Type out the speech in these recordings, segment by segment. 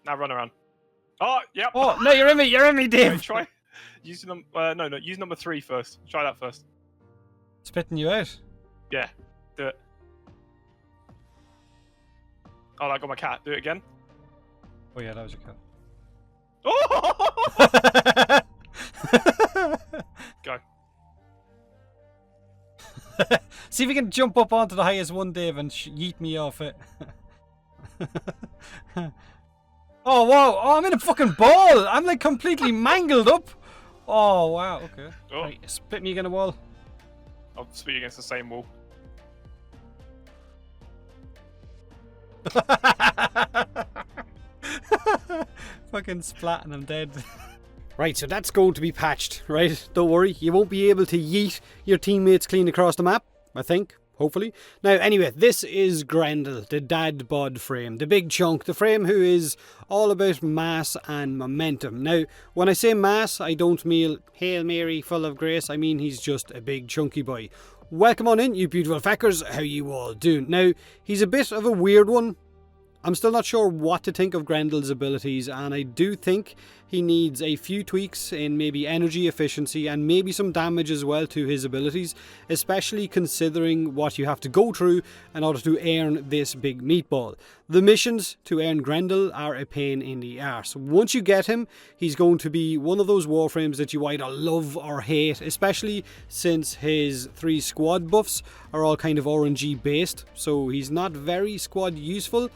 Now run around. Oh, yep. Oh, no, you're in me, Dave. Wait, try. Use no, use number 3 first. Try that first. Spitting you out. Yeah, do it. Oh, I got my cat. Do it again. Oh yeah, that was your cat. Oh! Go. See if you can jump up onto the highest one, Dave, and yeet me off it. Oh, whoa! Oh, I'm in a fucking ball! I'm like completely mangled up! Oh, wow, okay. Oh. Right, spit me against the wall. I'll spit you against the same wall. Fucking splat and I'm dead. Right, so that's going to be patched, right? Don't worry, you won't be able to yeet your teammates clean across the map, I think. Hopefully. Now, anyway, this is Grendel, the dad bod frame, the big chunk, the frame who is all about mass and momentum. Now, when I say mass, I don't mean Hail Mary full of grace, I mean he's just a big chunky boy. Welcome on in, you beautiful feckers, how you all doing? Now, he's a bit of a weird one. I'm still not sure what to think of Grendel's abilities, and I do think he needs a few tweaks in maybe energy efficiency and maybe some damage as well to his abilities, especially considering what you have to go through in order to earn this big meatball. The missions to earn Grendel are a pain in the arse. Once you get him, he's going to be one of those Warframes that you either love or hate, especially since his 3 squad buffs are all kind of RNG based, so he's not very squad useful.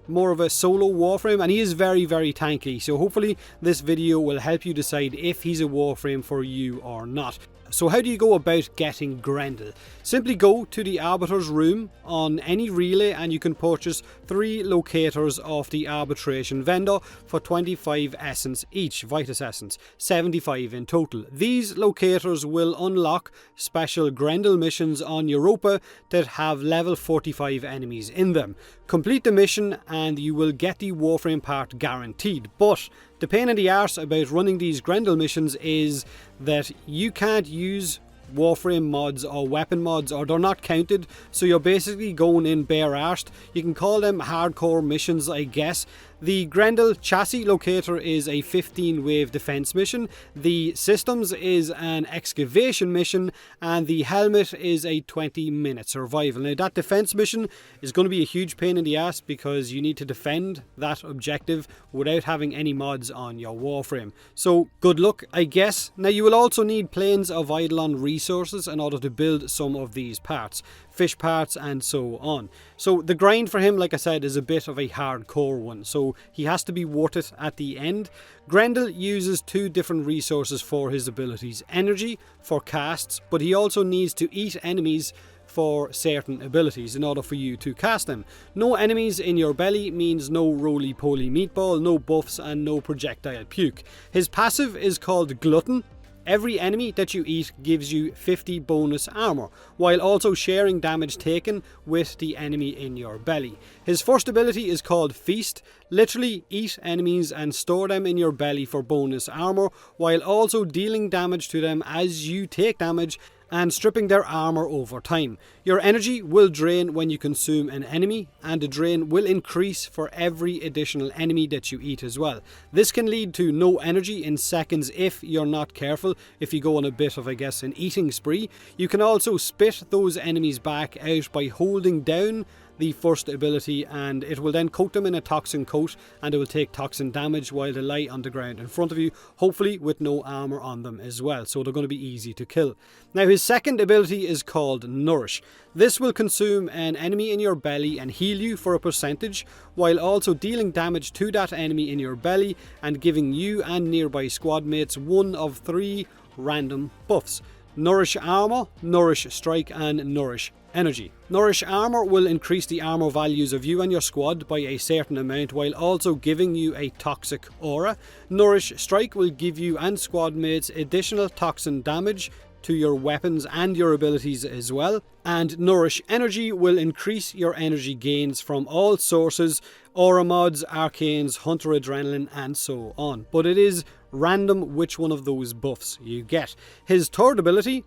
More of a solo Warframe, and he is very, very tanky, so hopefully this video will help you decide if he's a Warframe for you or not. So how do you go about getting Grendel? Simply go to the Arbiter's room on any relay and you can purchase 3 locators off the arbitration vendor for 25 essence each, Vitus essence, 75 in total. These locators will unlock special Grendel missions on Europa that have level 45 enemies in them. Complete the mission and you will get the Warframe part guaranteed, but the pain in the arse about running these Grendel missions is that you can't use Warframe mods or weapon mods, or they're not counted, so you're basically going in bare arsed. You can call them hardcore missions, I guess. The Grendel chassis locator is a 15 wave defense mission, the systems is an excavation mission, and the helmet is a 20-minute survival. Now that defense mission is going to be a huge pain in the ass because you need to defend that objective without having any mods on your Warframe. So good luck, I guess. Now you will also need planes of Eidolon resources in order to build some of these parts, fish parts and so on. So the grind for him, like I said, is a bit of a hardcore one, so he has to be worth it at the end. Grendel uses 2 different resources for his abilities. Energy for casts, but he also needs to eat enemies for certain abilities in order for you to cast them. No enemies in your belly means no roly-poly meatball, no buffs and no projectile puke. His passive is called Glutton. Every enemy that you eat gives you 50 bonus armor, while also sharing damage taken with the enemy in your belly. His first ability is called Feast. Literally eat enemies and store them in your belly for bonus armor, while also dealing damage to them as you take damage and stripping their armor over time. Your energy will drain when you consume an enemy, and the drain will increase for every additional enemy that you eat as well. This can lead to no energy in seconds if you're not careful, if you go on a bit of, I guess, an eating spree. You can also spit those enemies back out by holding down the first ability, and it will then coat them in a toxin coat and it will take toxin damage while they lie on the ground in front of you, hopefully with no armor on them as well, so they're going to be easy to kill. Now his second ability is called Nourish. This will consume an enemy in your belly and heal you for a percentage, while also dealing damage to that enemy in your belly and giving you and nearby squad mates 1 of 3 random buffs. Nourish Armor, Nourish Strike and Nourish Energy. Nourish Armor will increase the armor values of you and your squad by a certain amount while also giving you a toxic aura. Nourish Strike will give you and squad mates additional toxin damage to your weapons and your abilities as well. And Nourish Energy will increase your energy gains from all sources, aura mods, arcanes, hunter adrenaline and so on. But it is random which one of those buffs you get. His third ability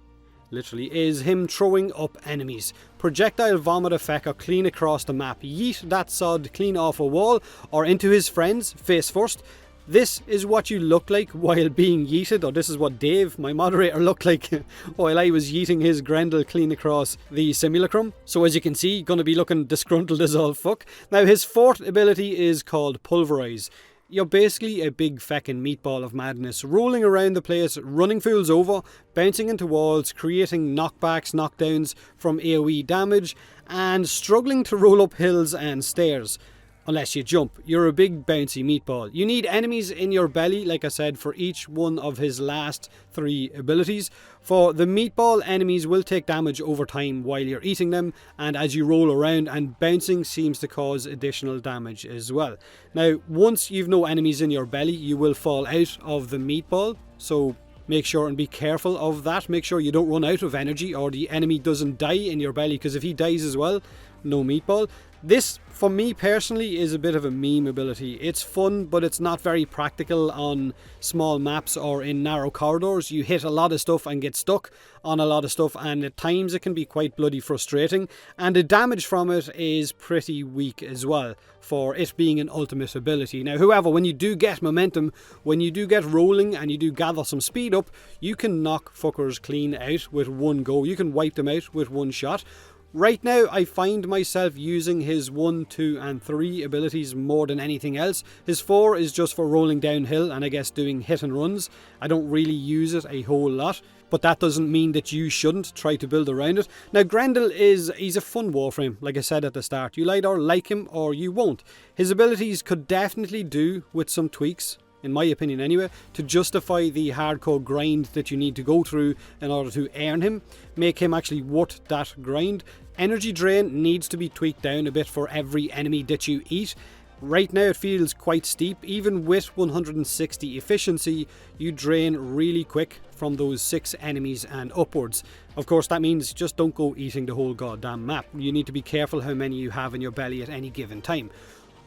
literally, is him throwing up enemies. Projectile vomit effect or clean across the map. Yeet that sod clean off a wall or into his friends face first. This is what you look like while being yeeted, or this is what Dave, my moderator, looked like while I was yeeting his Grendel clean across the simulacrum. So as you can see, gonna be looking disgruntled as all fuck. Now his fourth ability is called Pulverize. You're basically a big feckin' meatball of madness, rolling around the place, running fools over, bouncing into walls, creating knockbacks, knockdowns from AoE damage, and struggling to roll up hills and stairs. Unless you jump. You're a big bouncy meatball. You need enemies in your belly, like I said, for each one of his last 3 abilities. For the meatball, enemies will take damage over time while you're eating them, and as you roll around, and bouncing seems to cause additional damage as well. Now, once you've no enemies in your belly, you will fall out of the meatball, so make sure and be careful of that. Make sure you don't run out of energy or the enemy doesn't die in your belly, because if he dies as well, no meatball. This, for me personally, is a bit of a meme ability. It's fun, but it's not very practical on small maps or in narrow corridors. You hit a lot of stuff and get stuck on a lot of stuff, and at times it can be quite bloody frustrating. And the damage from it is pretty weak as well, for it being an ultimate ability. Now, however, when you do get momentum, when you do get rolling and you do gather some speed up, you can knock fuckers clean out with one go. You can wipe them out with one shot. Right now, I find myself using his 1, 2 and 3 abilities more than anything else. His 4 is just for rolling downhill and I guess doing hit and runs. I don't really use it a whole lot, but that doesn't mean that you shouldn't try to build around it. Now, Grendel he's a fun Warframe, like I said at the start. You'll either like him or you won't. His abilities could definitely do with some tweaks, in my opinion anyway, to justify the hardcore grind that you need to go through in order to earn him. Make him actually worth that grind. Energy drain needs to be tweaked down a bit for every enemy that you eat. Right now it feels quite steep. Even with 160 efficiency, you drain really quick from those 6 enemies and upwards. Of course, that means just don't go eating the whole goddamn map. You need to be careful how many you have in your belly at any given time.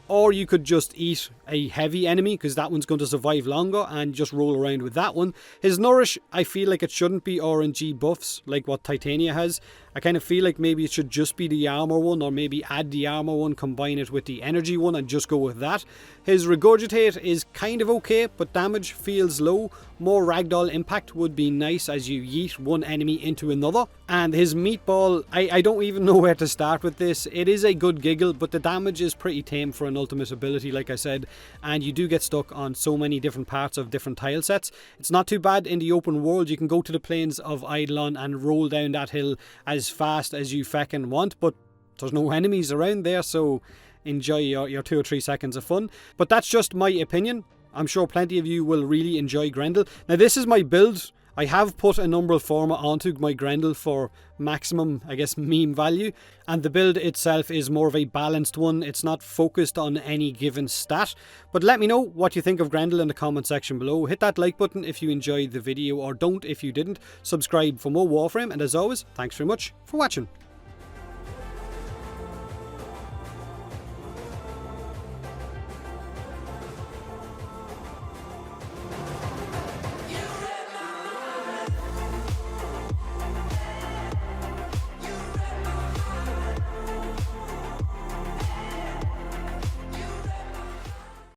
Or you could just eat a heavy enemy, because that one's going to survive longer, and just roll around with that one. His Nourish, I feel like it shouldn't be RNG buffs like what Titania has. I kind of feel like maybe it should just be the armor one, or maybe add the armor one, combine it with the energy one and just go with that. His Regurgitate is kind of okay, but damage feels low. More ragdoll impact would be nice as you yeet one enemy into another. And his Meatball, I don't even know where to start with this. It is a good giggle, but the damage is pretty tame for an ultimate ability, like I said, and you do get stuck on so many different parts of different tile sets. It's not too bad in the open world. You can go to the plains of Eidolon and roll down that hill as fast as you feckin' want, but there's no enemies around there, so enjoy your 2 or 3 seconds of fun. But that's just my opinion. I'm sure plenty of you will really enjoy Grendel. Now, this is my build. I have put a Umbral Forma onto my Grendel for maximum, I guess, meme value, and the build itself is more of a balanced one. It's not focused on any given stat. But let me know what you think of Grendel in the comment section below. Hit that like button if you enjoyed the video, or don't if you didn't. Subscribe for more Warframe, and as always, thanks very much for watching.